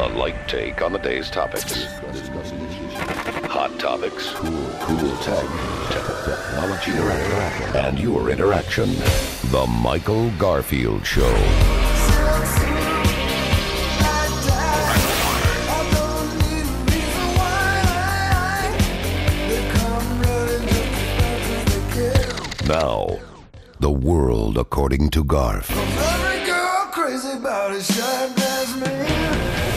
A light take on the day's topics. Hot topics. Cool tech. Technology. And your interaction. The Michael Garfield Show. Now, the world according to Garf.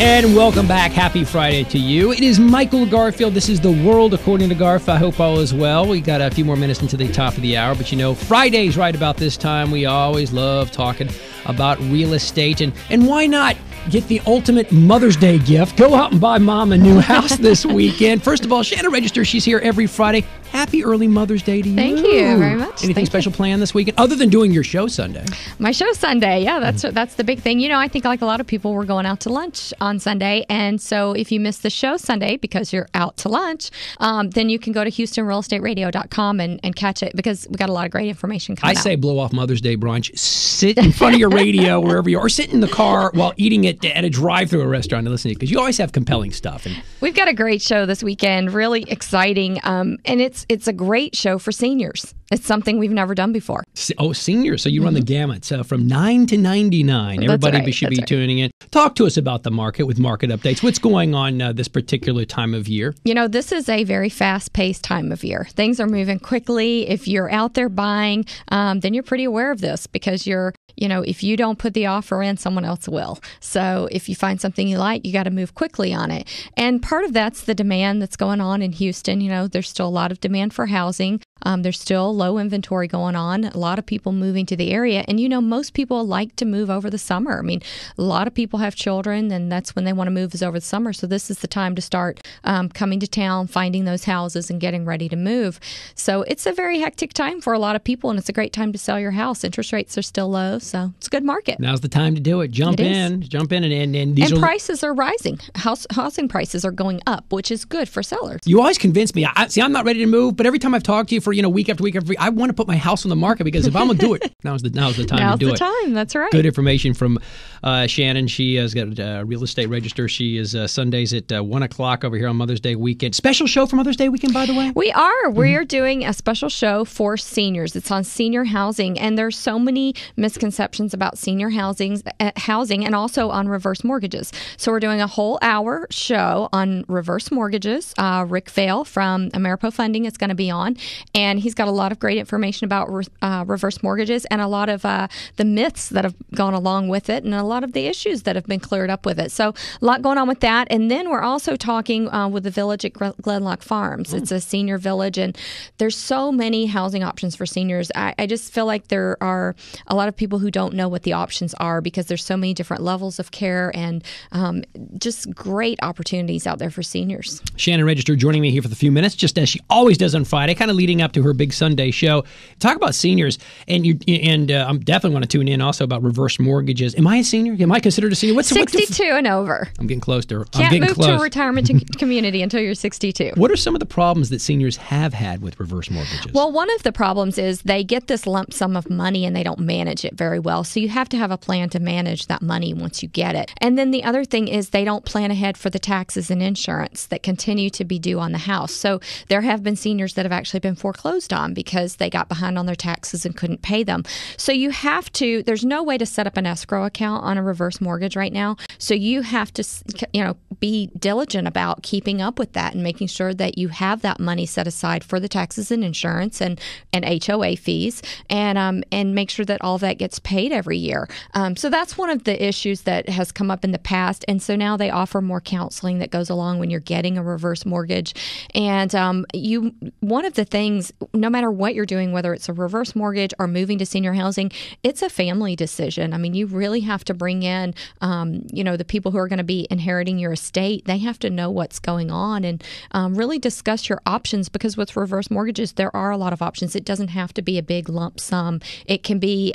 And welcome back. Happy Friday to you. It is Michael Garfield. This is the world according to Garf. I hope all is well. We got a few more minutes into the top of the hour, but you know, Fridays right about this time, we always love talking about real estate. And why not get the ultimate Mother's Day gift? Go out and buy Mom a new house this weekend. First of all, Shannon Register, she's here every Friday. Happy early Mother's Day to you. Thank you very much. Anything special planned this weekend other than doing your show Sunday? My show Sunday, yeah, that's the big thing. You know, I think like a lot of people, we're going out to lunch on Sunday, and so if you miss the show Sunday because you're out to lunch, then you can go to HoustonRealEstateRadio.com and catch it because we got a lot of great information coming out. I say blow off Mother's Day brunch. Sit in front of your radio wherever you are, or sit in the car while eating it at a drive-through restaurant and listen to it because you always have compelling stuff. And we've got a great show this weekend, really exciting, and it's a great show for seniors. It's something we've never done before. Oh, seniors. So you run the gamut. So from 9 to 99. Everybody should be tuning in. Talk to us about the market with market updates. What's going on this particular time of year? You know, this is a very fast-paced time of year. Things are moving quickly. If you're out there buying, then you're pretty aware of this because if you don't put the offer in, someone else will. So if you find something you like, you got to move quickly on it. And part of that's the demand that's going on in Houston. You know, there's still a lot of demand for housing. There's still low inventory going on. A lot of people moving to the area. And, you know, most people like to move over the summer. I mean, a lot of people have children, and that's when they want to move is over the summer. So this is the time to start coming to town, finding those houses, and getting ready to move. So it's a very hectic time for a lot of people, and it's a great time to sell your house. Interest rates are still low, so it's a good market. Now's the time to do it. Jump in, and these prices are rising. Housing prices are going up, which is good for sellers. You always convince me. I'm not ready to move, but every time I've talked to you for week after week after week, I want to put my house on the market because if I'm going to do it, now's the time to do it. Now's the time. That's right. Good information from Shannon. She has got a real estate register. She is Sundays at 1 o'clock over here on Mother's Day weekend. Special show for Mother's Day weekend, by the way? We are. We are doing a special show for seniors. It's on senior housing, and there's so many misconceptions about senior housing and also on reverse mortgages. So we're doing a whole hour show on reverse mortgages. Rick Vail from Ameripo Funding is going to be on, and he's got a lot of great information about reverse mortgages and a lot of the myths that have gone along with it and a lot of the issues that have been cleared up with it. So a lot going on with that. And then we're also talking with the village at Glenlock Farms. It's a senior village, and there's so many housing options for seniors. I just feel like there are a lot of people who don't know what the options are because there's so many different levels of care and just great opportunities out there for seniors. Shannon Register joining me here for the few minutes, just as she always does on Friday, kind of leading up to her big Sunday show. Talk about seniors, and I'm definitely want to tune in also about reverse mortgages. Am I a senior? Am I considered a senior? What's 62 and over? I'm getting close to her. Can't move to a retirement community until you're 62. What are some of the problems that seniors have had with reverse mortgages? Well, one of the problems is they get this lump sum of money and they don't manage it very well. So you have to have a plan to manage that money once you get it. And then the other thing is they don't plan ahead for the taxes and insurance that continue to be due on the house. So there have been seniors that have actually been foreclosed on because they got behind on their taxes and couldn't pay them. So you have to, there's no way to set up an escrow account on a reverse mortgage right now. So you have to, be diligent about keeping up with that and making sure that you have that money set aside for the taxes and insurance and HOA fees and make sure that all that gets paid every year. So that's one of the issues that has come up in the past. And so now they offer more counseling that goes along when you're getting a reverse mortgage. And one of the things, no matter what you're doing, whether it's a reverse mortgage or moving to senior housing, it's a family decision. I mean, you really have to bring in, the people who are going to be inheriting your estate. They have to know what's going on and really discuss your options because with reverse mortgages, there are a lot of options. It doesn't have to be a big lump sum. It can be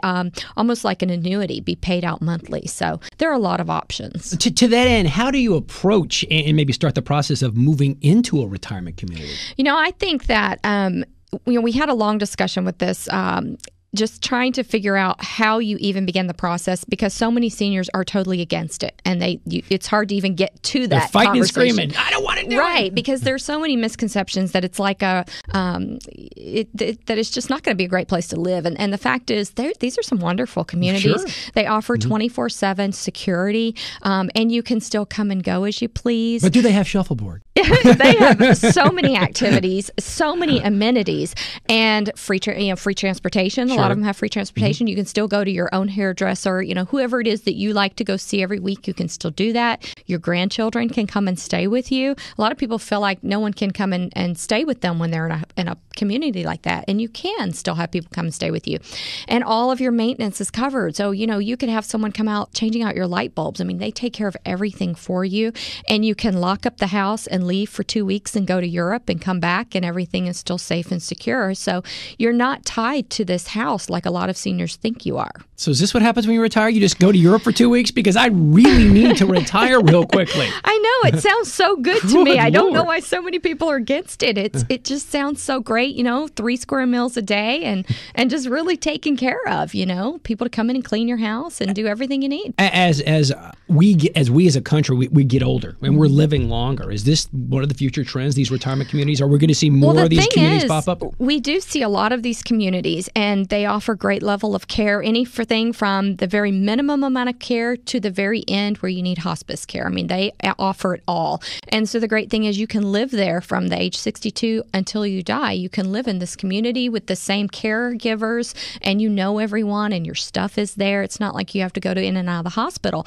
almost like an annuity, be paid out monthly. So there are a lot of options. To that end, how do you approach and maybe start the process of moving into a retirement community? I think that we had a long discussion with this just trying to figure out how you even begin the process, because so many seniors are totally against it, and it's hard to even get to that. They're fighting and conversation. screaming, I don't want to do it. Right, because there's so many misconceptions that it's like that it's just not going to be a great place to live. And the fact is, these are some wonderful communities. Sure. They offer 24/7 security, and you can still come and go as you please. But do they have shuffleboard? They have so many activities, so many amenities, and free transportation. Sure. A lot of them have free transportation. You can still go to your own hairdresser. Whoever it is that you like to go see every week, you can still do that. Your grandchildren can come and stay with you. A lot of people feel like no one can come and stay with them when they're in a community like that, and you can still have people come and stay with you. And all of your maintenance is covered. So, you could have someone come out changing out your light bulbs. I mean, they take care of everything for you, and you can lock up the house and leave for 2 weeks and go to Europe and come back, and everything is still safe and secure. So you're not tied to this house like a lot of seniors think you are. So is this what happens when you retire? You just go to Europe for 2 weeks? Because I really need to retire real quickly. I know. It sounds so good to me. I don't know why so many people are against it. It just sounds so great, 3 square meals a day and just really taken care of, people to come in and clean your house and do everything you need. As we as a country, we get older and we're living longer. Is this one of the future trends, these retirement communities? Are we going to see more of these communities pop up? We do see a lot of these communities, and they offer great level of care, anything from the very minimum amount of care to the very end where you need hospice care. I mean, they offer it all. And so the great thing is you can live there from the age 62 until you die. You can live in this community with the same caregivers, and everyone, and your stuff is there. It's not like you have to go in and out of the hospital.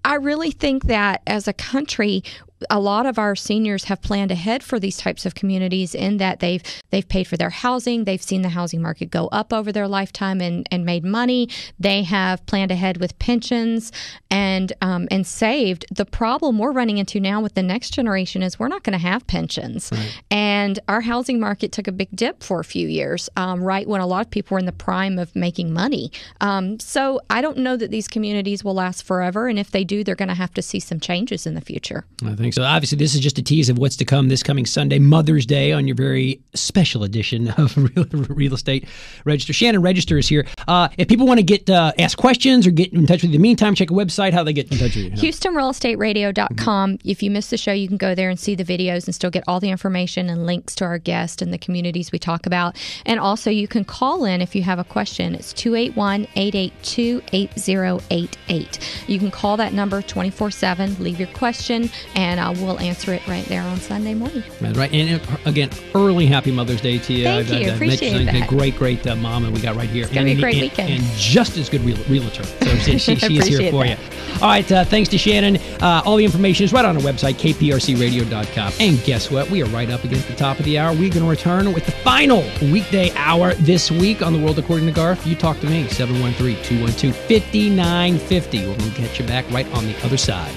I really think that as a country, a lot of our seniors have planned ahead for these types of communities, in that they've paid for their housing. They've seen the housing market go up over their lifetime and made money. They have planned ahead with pensions and saved. The problem we're running into now with the next generation is we're not going to have pensions. Right. And our housing market took a big dip for a few years, right when a lot of people were in the prime of making money. So I don't know that these communities will last forever. And if they do, they're going to have to see some changes in the future. I think so. Obviously, this is just a tease of what's to come this coming Sunday, Mother's Day, on your very special edition of Real Estate Register. Shannon Register is here. If people want to ask questions or get in touch with you in the meantime, check a website. How do they get in touch with you? HoustonRealEstateRadio.com. If you missed the show, you can go there and see the videos and still get all the information and links to our guests and the communities we talk about. And also, you can call in if you have a question. It's 281-882-8088. You can call that number 24/7, leave your question, and we'll answer it right there on Sunday morning. That's right. And again, early happy Mother's Day to you. Thank you. Appreciate that. A great mom that we got right here. It's going to be a great weekend. And just as good realtor. So she's here for you. All right. Thanks to Shannon. All the information is right on our website, kprcradio.com. And guess what? We are right up against the top of the hour. We're going to return with the final weekday hour this week on The World According to Garf. You talk to me, 713-212-5950. We're going to get you back right on the other side.